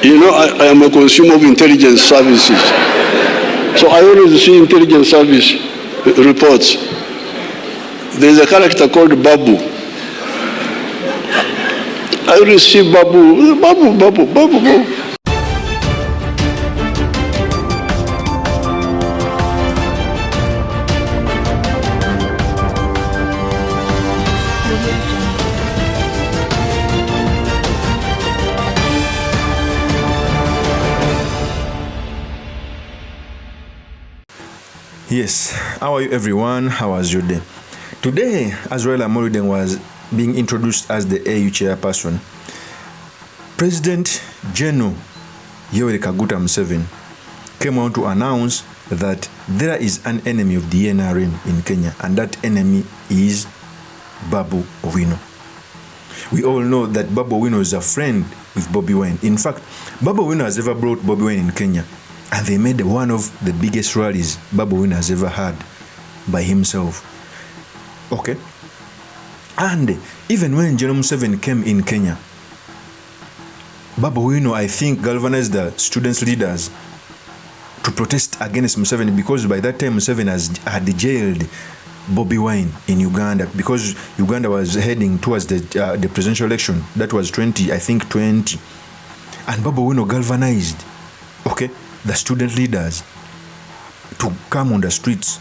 You know, I am a consumer of intelligence services. So I always see intelligence service reports. There's a character called BABU. I always see BABU. Yes, how are you everyone? How was your day? Today, as Raila Amoluden was being introduced as the AU chairperson, President General Yoweri Kaguta Museveni came out to announce that there is an enemy of the NRM in Kenya, and that enemy is BABU OWINO. We all know that BABU OWINO is a friend with Bobi Wine. In fact, BABU OWINO has ever brought Bobi Wine in Kenya, and they made one of the biggest rallies BABU OWINO has ever had by himself. Okay? And even when General Museveni came in Kenya, BABU OWINO, I think, galvanized the students' leaders to protest against Museveni, because by that time Museveni had jailed Bobi Wine in Uganda, because Uganda was heading towards the presidential election. That was 20. And BABU OWINO galvanized, okay, the student leaders to come on the streets.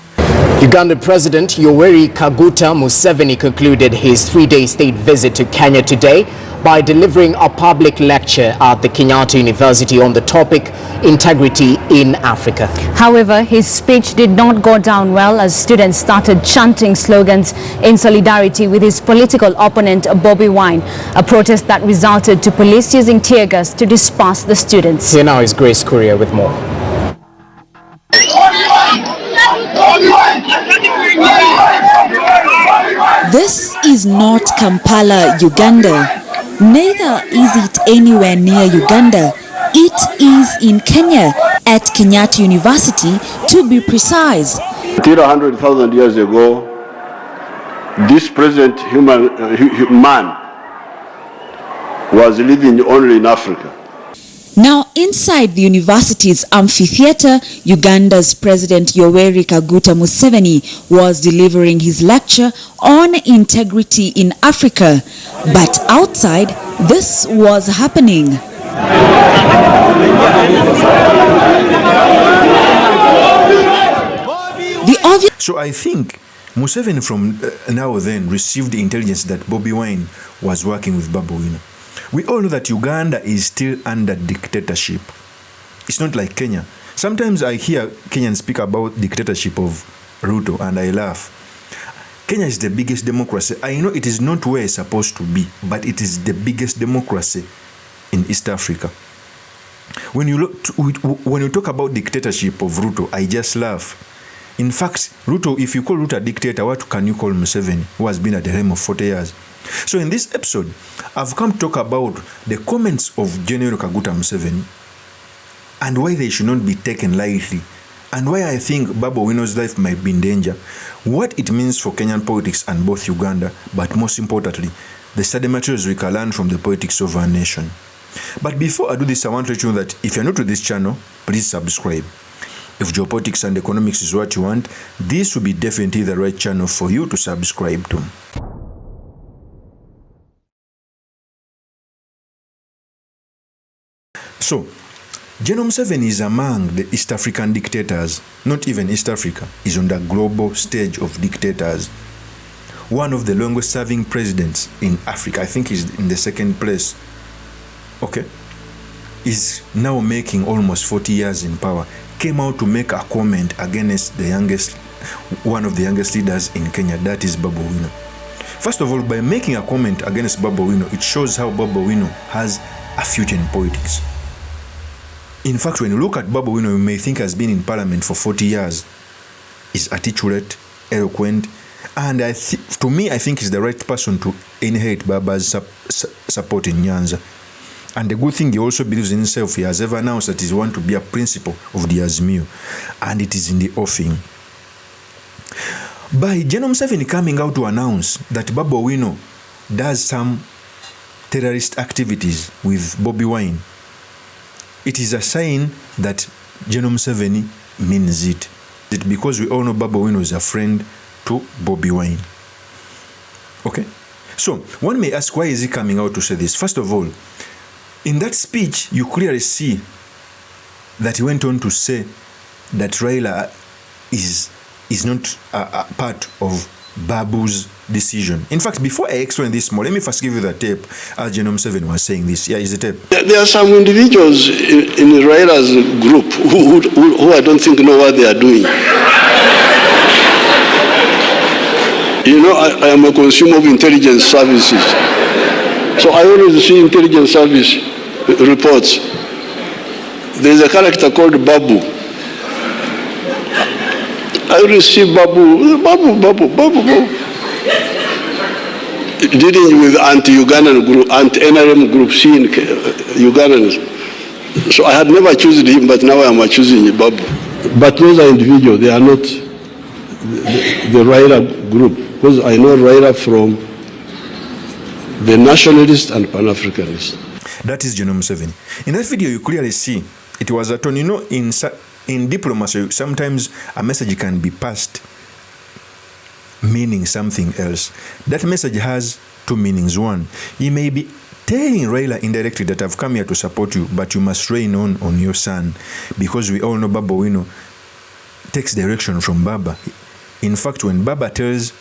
Uganda President Yoweri Kaguta Museveni concluded his three-day state visit to Kenya today by delivering a public lecture at the Kenyatta University on the topic Integrity in Africa. However, his speech did not go down well as students started chanting slogans in solidarity with his political opponent Bobi Wine, a protest that resulted to police using tear gas to disperse the students. Here now is Grace Courier with more. This is not Kampala, Uganda. Neither is it anywhere near Uganda. It is in Kenya, at Kenyatta University, to be precise. Until 100,000 years ago, this present man was living only in Africa. Now, inside the university's amphitheater, Uganda's President Yoweri Kaguta Museveni was delivering his lecture on integrity in Africa. But outside, this was happening. So I think Museveni from now then received the intelligence that Bobi Wine was working with BABU OWINO. We all know that Uganda is still under dictatorship. It's not like Kenya. Sometimes I hear Kenyans speak about dictatorship of Ruto and I laugh. Kenya is the biggest democracy. I know it is not where it's supposed to be, but it is the biggest democracy in East Africa. When you talk about dictatorship of Ruto, I just laugh. In fact, Ruto, if you call Ruto a dictator, what can you call Museveni, who has been at the helm of 40 years? So in this episode, I've come to talk about the comments of General Kaguta Museveni and why they should not be taken lightly, and why I think BABU OWINO's life might be in danger, what it means for Kenyan politics and both Uganda, but most importantly, the study materials we can learn from the politics of our nation. But before I do this, I want to let you know that if you're new to this channel, please subscribe. If geopolitics and economics is what you want, this will be definitely the right channel for you to subscribe to. So, General Museveni is among the East African dictators, not even East Africa, is on the global stage of dictators. One of the longest serving presidents in Africa, I think he's in the second place, okay, is now making almost 40 years in power, came out to make a comment against one of the youngest leaders in Kenya, that is BABU OWINO. First of all, by making a comment against BABU OWINO, it shows how BABU OWINO has a future in politics. In fact, when you look at BABU OWINO, you may think has been in parliament for 40 years. Is articulate, eloquent, and to me, I think he's the right person to inherit Baba's support in Nyanza. And the good thing, he also believes in himself. He has ever announced that he wants to be a principal of the Azimio, and it is in the offing. By General Museveni coming out to announce that BABU OWINO does some terrorist activities with Bobi Wine, it is a sign that General Museveni means it. Because we all know BABU OWINO is a friend to Bobi Wine. Okay? So, one may ask, why is he coming out to say this? First of all, in that speech, you clearly see that he went on to say that Raila is not a part of Babu's decision. In fact, before I explain this more, let me first give you the tape as General Museveni was saying this. Yeah, is the tape. There are some individuals in Raila's group who I don't think know what they are doing. You know, I am a consumer of intelligence services. So I always see intelligence service reports. There's a character called Babu. I always see Babu. Dealing with anti-Ugandan group, anti-NRM groups in Ugandans. So I had never chosen him, but now I am choosing Babu. But those are individuals, they are not the Raila group. Because I know Raila from the nationalist and pan-Africanist. That is General Museveni. In that video, you clearly see it was a tone. You know, in diplomacy, sometimes a message can be passed meaning something else. That message has two meanings. One, he may be telling Raila indirectly that I've come here to support you, but you must reign on your son, because we all know BABU OWINO takes direction from Baba. In fact, when Baba tells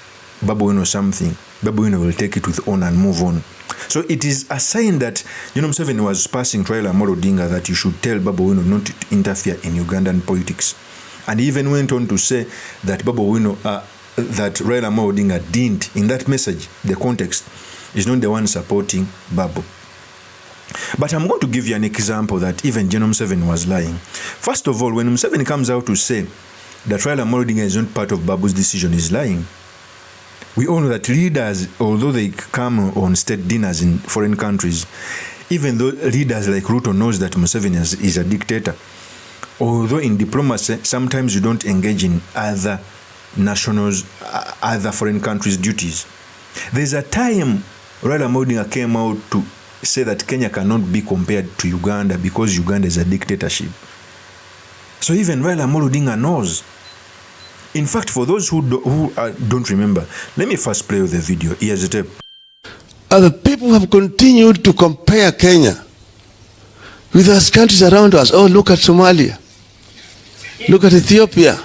BABU OWINO something, BABU OWINO will take it with honor and move on. So it is a sign that Museveni was passing to Raila Amolo Odinga that you should tell BABU OWINO not to interfere in Ugandan politics. And he even went on to say that BABU OWINO, that Raila Amolo Odinga didn't, in that message, the context, is not the one supporting Babu. But I'm going to give you an example that even General Museveni was lying. First of all, when Museveni comes out to say that Raila Amolo Odinga is not part of Babu's decision, he's lying. We all know that leaders, although they come on state dinners in foreign countries, even though leaders like Ruto knows that Museveni is a dictator, although in diplomacy, sometimes you don't engage in other nationals, other foreign countries' duties. There's a time Raila Amolo Odinga came out to say that Kenya cannot be compared to Uganda because Uganda is a dictatorship. So even Raila Amolo Odinga knows. In fact, for those who don't remember, let me first play the video. Here's the tape. Other people have continued to compare Kenya with those countries around us. Oh, look at Somalia. Look at Ethiopia.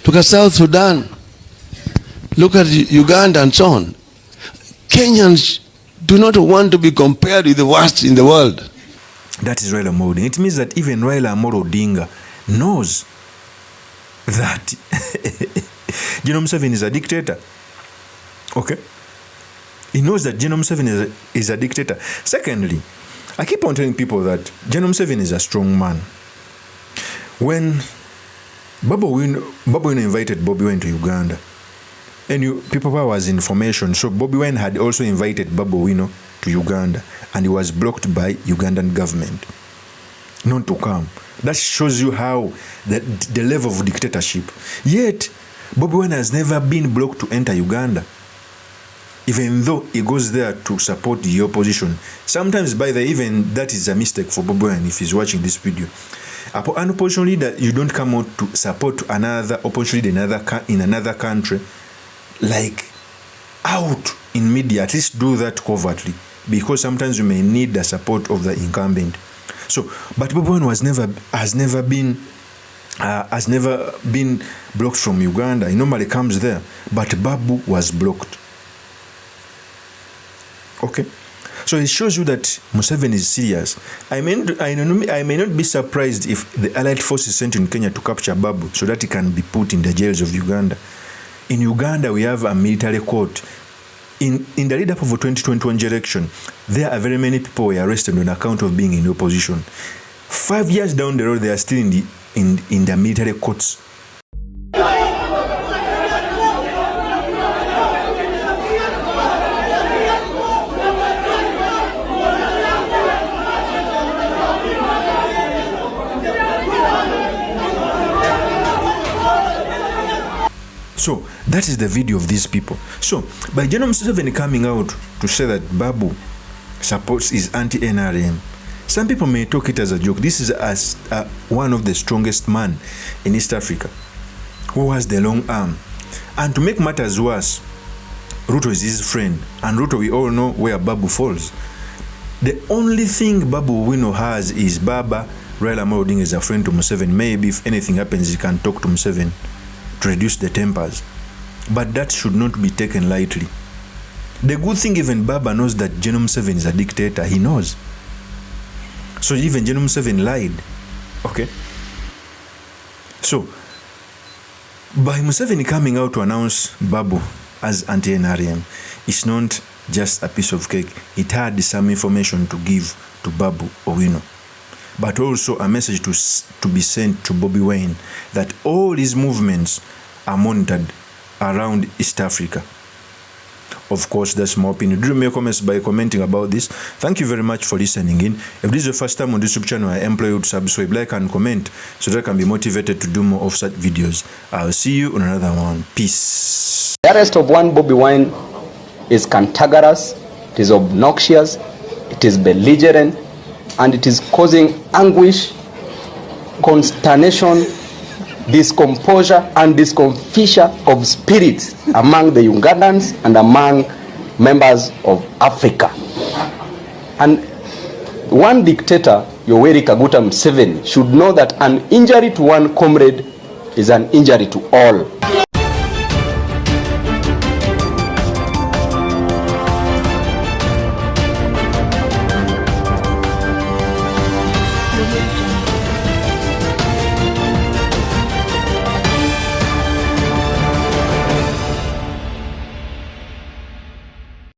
Look at South Sudan. Look at Uganda and so on. Kenyans do not want to be compared with the worst in the world. That is Raila Amolo Odinga. It means that even Raila Amolo Odinga knows that General Museveni is a dictator. Okay? He knows that General Museveni is a dictator. Secondly, I keep on telling people that General Museveni is a strong man. When BABU OWINO invited Bobi Wine to Uganda, and people was information, so Bobi Wine had also invited BABU OWINO to Uganda, and he was blocked by Ugandan government not to come. That shows you how the level of dictatorship. Yet, Bobi Wine has never been blocked to enter Uganda, even though he goes there to support the opposition. Sometimes, by the even that is a mistake for Bobi Wine if he's watching this video. An opposition leader, you don't come out to support another opposition leader in another country, like out in media. At least do that covertly, because sometimes you may need the support of the incumbent. So, but Bobi Wine has never been blocked from Uganda. He normally comes there, but Babu was blocked. Okay, so it shows you that Museveni is serious. I may not be surprised if the Allied force is sent in Kenya to capture Babu so that he can be put in the jails of Uganda. In Uganda, we have a military court. In the lead-up of the 2021 election, there are very many people who were arrested on account of being in opposition. 5 years down the road, they are still in the military courts. So that is the video of these people. So by General Museveni coming out to say that Babu supports his anti-NRM, Some people may talk it as a joke. This is one of the strongest men in East Africa who has the long arm. And to make matters worse, Ruto is his friend. And Ruto, we all know where Babu falls. The only thing BABU OWINO has is Baba Raila Amolo Odinga is a friend to Museveni. Maybe if anything happens, he can talk to Museveni to reduce the tempers. But that should not be taken lightly. The good thing, even Baba knows that General Museveni is a dictator. He knows. So even General Museveni lied. Okay? So, by Museveni coming out to announce Babu as anti-NRM, it's not just a piece of cake. It had some information to give to BABU OWINO, but also a message to be sent to Bobi Wine that all his movements are monitored around East Africa. Of course, that's my opinion. Do make comments by commenting about this. Thank you very much for listening in. If this is your first time on this YouTube channel, I implore you to subscribe, like, and comment so that I can be motivated to do more of such videos. I'll see you on another one. Peace. The arrest of one Bobi Wine is cantankerous, it is obnoxious, it is belligerent, and it is causing anguish, consternation, discomposure, and discomfiture of spirits among the Ugandans and among members of Africa. And one dictator, Yoweri Kaguta Museveni, should know that an injury to one comrade is an injury to all.